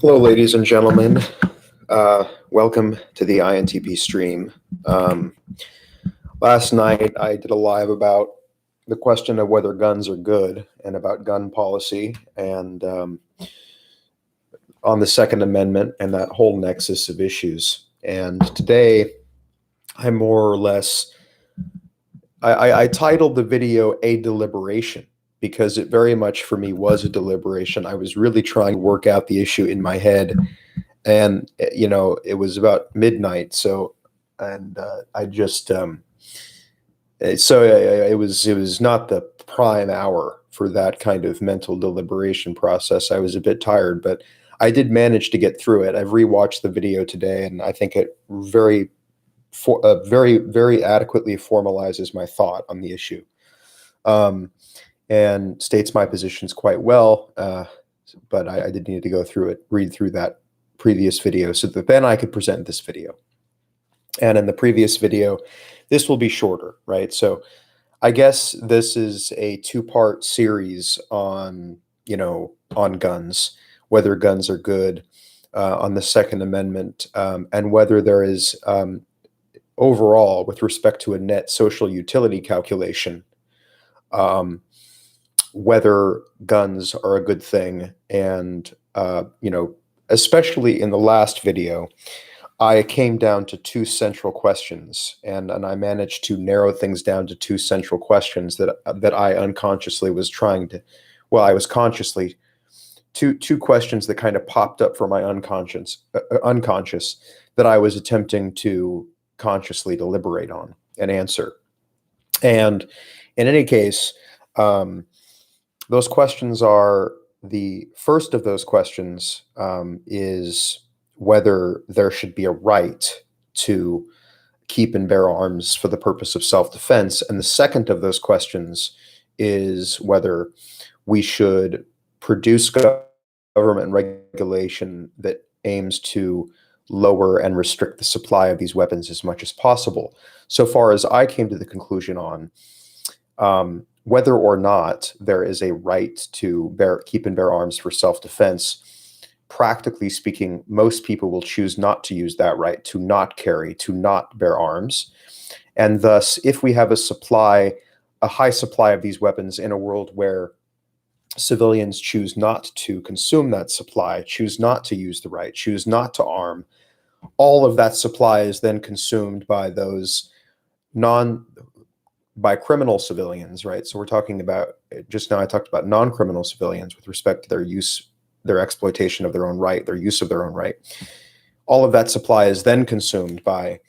Hello, ladies and gentlemen. Welcome to the INTP stream. Um, Last night, I did a live about the question of whether guns are good and about gun policy and on the Second Amendment and that whole nexus of issues. And today, I more or less I titled the video "A Deliberation" because it very much for me was a deliberation. I was really trying to work out the issue in my head, and it was about midnight, so and I just so it was not the prime hour for that kind of mental deliberation process. I was a bit tired, but I did manage to get through it. I've rewatched the video today, and I think it very adequately formalizes my thought on the issue, um, and states my positions quite well. But I did need to go through it, read through that previous video so that then I could present this video. And in the previous video, this will be shorter, right? So I guess this is a two-part series on guns, whether guns are good, on the Second Amendment, and whether there is overall, with respect to a net social utility calculation, um, whether guns are a good thing. And especially in the last video, I came down to two central questions, and I managed to narrow things down to two central questions that I unconsciously was trying to, well, I was consciously two questions that kind of popped up from my unconscious that I was attempting to consciously deliberate on and answer. And in any case, those questions are, the first of those questions is whether there should be a right to keep and bear arms for the purpose of self-defense. And the second of those questions is whether we should produce government regulation that aims to lower and restrict the supply of these weapons as much as possible. So far as I came to the conclusion on whether or not there is a right to keep and bear arms for self-defense, practically speaking, most people will choose not to use that right, to not carry, to not bear arms. And thus, if we have a high supply of these weapons in a world where civilians choose not to consume that supply, choose not to use the right, choose not to arm, all of that supply is then consumed by those by criminal civilians, right? So we're talking about, just now I talked about non-criminal civilians with respect to their exploitation of their own right, their use of their own right. All of that supply is then consumed by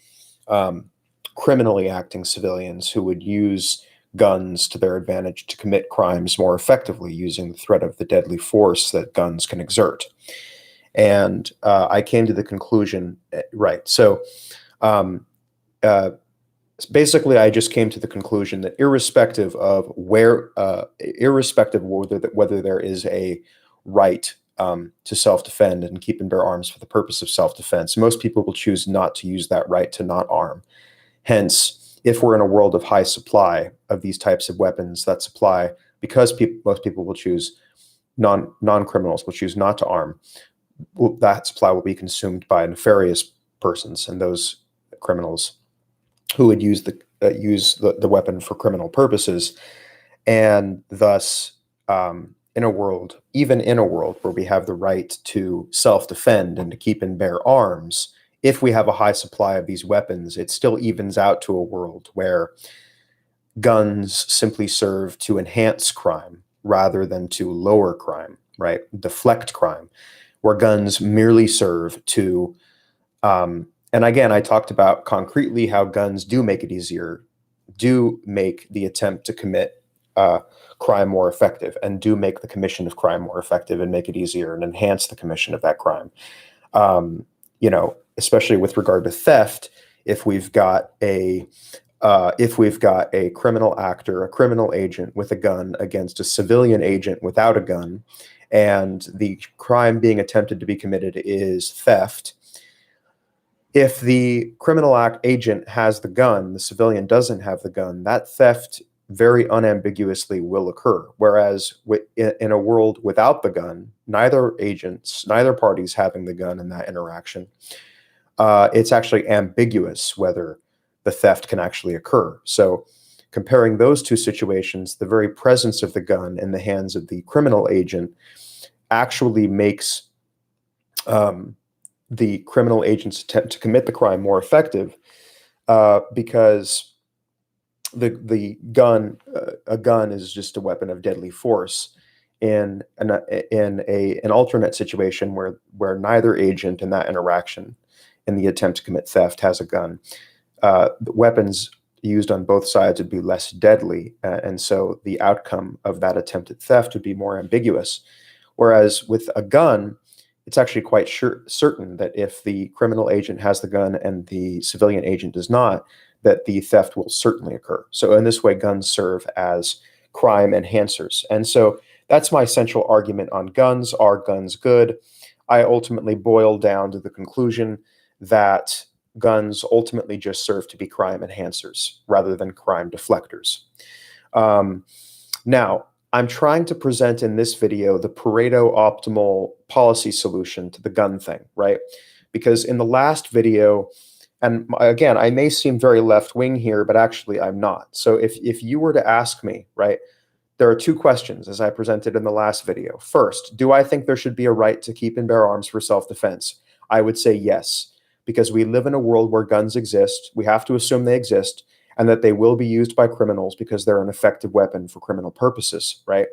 criminally acting civilians who would use guns to their advantage to commit crimes more effectively using the threat of the deadly force that guns can exert. And I came to the conclusion, right, so basically, I just came to the conclusion that irrespective of whether there is a right to self-defend and keep and bear arms for the purpose of self-defense, most people will choose not to use that right to not arm. Hence, if we're in a world of high supply of these types of weapons, that supply, because most people will choose, non-criminals will choose not to arm, that supply will be consumed by nefarious persons, and those criminals who would use the weapon for criminal purposes. And thus, even in a world where we have the right to self-defend and to keep and bear arms, if we have a high supply of these weapons, it still evens out to a world where guns simply serve to enhance crime rather than to lower crime, right? Deflect crime, where guns merely serve to, and again, I talked about concretely how guns do make it easier, do make the attempt to commit crime more effective, and do make the commission of crime more effective and make it easier and enhance the commission of that crime. Especially with regard to theft, if we've got a criminal actor, a criminal agent with a gun against a civilian agent without a gun, and the crime being attempted to be committed is theft, if the criminal agent has the gun, the civilian doesn't have the gun, that theft very unambiguously will occur. Whereas in a world without the gun, neither parties having the gun in that interaction, it's actually ambiguous whether the theft can actually occur. So comparing those two situations, the very presence of the gun in the hands of the criminal agent actually makes the criminal agent's attempt to commit the crime more effective, because the gun a gun is just a weapon of deadly force. In an alternate situation where neither agent in that interaction, in the attempt to commit theft, has a gun, the weapons used on both sides would be less deadly, and so the outcome of that attempted theft would be more ambiguous. Whereas with a gun, it's actually quite certain that if the criminal agent has the gun and the civilian agent does not, that the theft will certainly occur. So in this way, guns serve as crime enhancers. And so that's my central argument on guns. Are guns good? I ultimately boil down to the conclusion that guns ultimately just serve to be crime enhancers rather than crime deflectors. Now, I'm trying to present in this video the Pareto optimal policy solution to the gun thing, right? Because in the last video, and again, I may seem very left-wing here, but actually I'm not. So if you were to ask me, right, there are two questions as I presented in the last video. First, do I think there should be a right to keep and bear arms for self-defense? I would say yes, because we live in a world where guns exist. We have to assume they exist and that they will be used by criminals because they're an effective weapon for criminal purposes, right?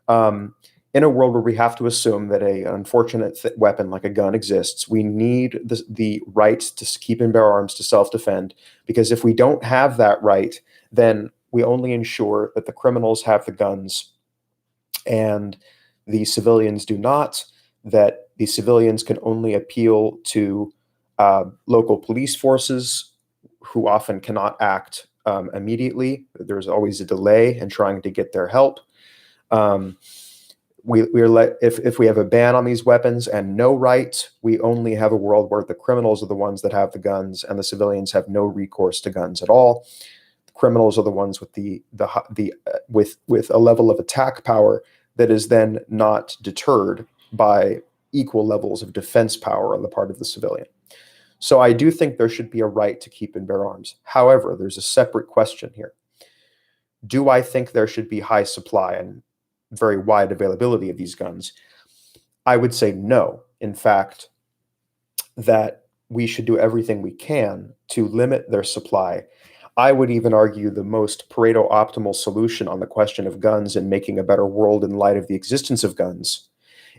In a world where we have to assume that an unfortunate weapon like a gun exists, we need the right to keep and bear arms to self-defend, because if we don't have that right, then we only ensure that the criminals have the guns and the civilians do not, that the civilians can only appeal to local police forces who often cannot act immediately. There's always a delay in trying to get their help. If we have a ban on these weapons and no right, we only have a world where the criminals are the ones that have the guns and the civilians have no recourse to guns at all. The criminals are the ones with with a level of attack power that is then not deterred by equal levels of defense power on the part of the civilian. So I do think there should be a right to keep and bear arms. However, there's a separate question here. Do I think there should be high supply and very wide availability of these guns? I would say no. In fact, that we should do everything we can to limit their supply. I would even argue the most Pareto optimal solution on the question of guns and making a better world in light of the existence of guns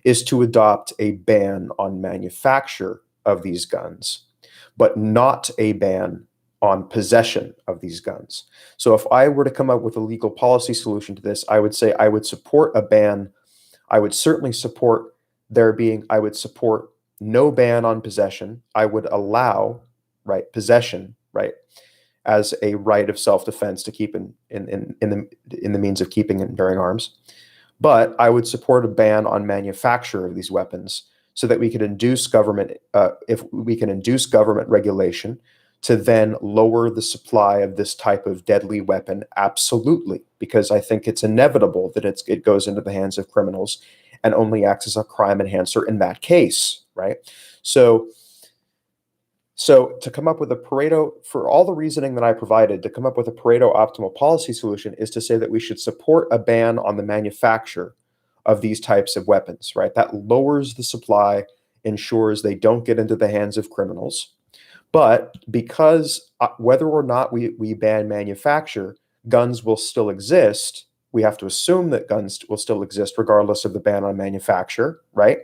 is to adopt a ban on manufacture of these guns, but not a ban on possession of these guns. So if I were to come up with a legal policy solution to this, I would say I would support a ban. I would certainly support I would support no ban on possession. I would allow, right, possession, right, as a right of self-defense to keep in the means of keeping and bearing arms. But I would support a ban on manufacture of these weapons so that we could induce government, if we can induce government regulation to then lower the supply of this type of deadly weapon. Absolutely, because I think it's inevitable that it goes into the hands of criminals and only acts as a crime enhancer in that case, right? So to come up with a Pareto, for all the reasoning that I provided, to come up with a Pareto optimal policy solution is to say that we should support a ban on the manufacture of these types of weapons, right? That lowers the supply, ensures they don't get into the hands of criminals. But because whether or not we ban manufacture, guns will still exist. We have to assume that guns will still exist regardless of the ban on manufacture, right?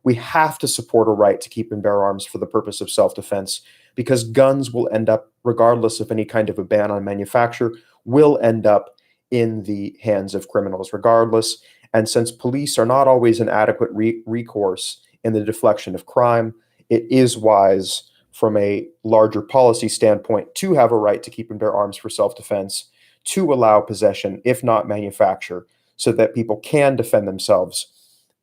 We have to support a right to keep and bear arms for the purpose of self-defense, because guns will end up, regardless of any kind of a ban on manufacture, will end up in the hands of criminals regardless. And since police are not always an adequate recourse in the deflection of crime, it is wise from a larger policy standpoint to have a right to keep and bear arms for self-defense, to allow possession, if not manufacture, so that people can defend themselves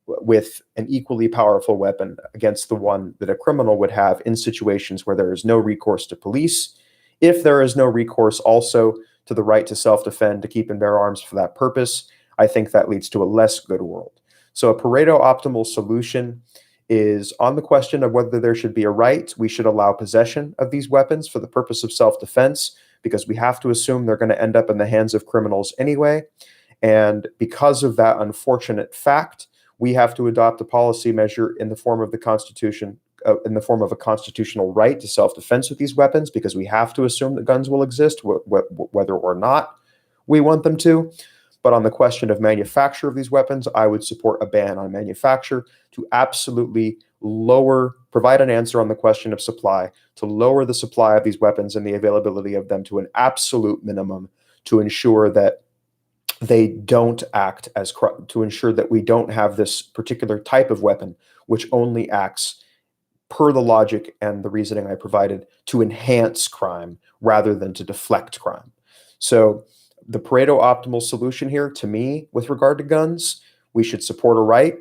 with an equally powerful weapon against the one that a criminal would have in situations where there is no recourse to police. If there is no recourse also to the right to self-defend, to keep and bear arms for that purpose, I think that leads to a less good world. So a Pareto optimal solution is on the question of whether there should be a right, we should allow possession of these weapons for the purpose of self-defense, because we have to assume they're going to end up in the hands of criminals anyway. And because of that unfortunate fact, we have to adopt a policy measure in the form of the Constitution, in the form of a constitutional right to self-defense with these weapons, because we have to assume that guns will exist, whether or not we want them to. But on the question of manufacture of these weapons, I would support a ban on manufacture to absolutely provide an answer on the question of supply, to lower the supply of these weapons and the availability of them to an absolute minimum, to ensure that they don't act as, to ensure that we don't have this particular type of weapon which only acts per the logic and the reasoning I provided to enhance crime rather than to deflect crime. So the Pareto optimal solution here, to me, with regard to guns, we should support a right.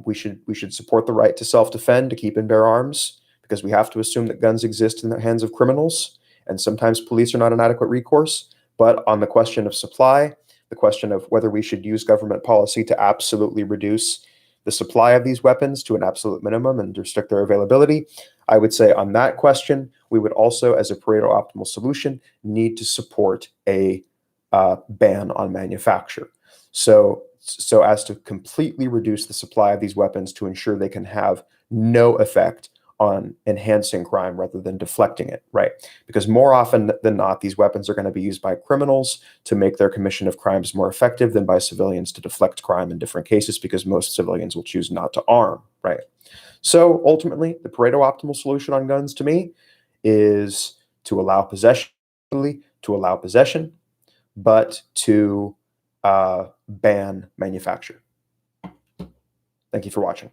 We should support the right to self-defend, to keep and bear arms, because we have to assume that guns exist in the hands of criminals, and sometimes police are not an adequate recourse. But on the question of supply, the question of whether we should use government policy to absolutely reduce the supply of these weapons to an absolute minimum and restrict their availability, I would say on that question, we would also, as a Pareto optimal solution, need to support a ban on manufacture. So as to completely reduce the supply of these weapons to ensure they can have no effect on enhancing crime rather than deflecting it, right? Because more often than not, these weapons are going to be used by criminals to make their commission of crimes more effective than by civilians to deflect crime in different cases, because most civilians will choose not to arm, right? So ultimately, the Pareto optimal solution on guns to me is to allow possession, but to ban manufacture. Thank you for watching.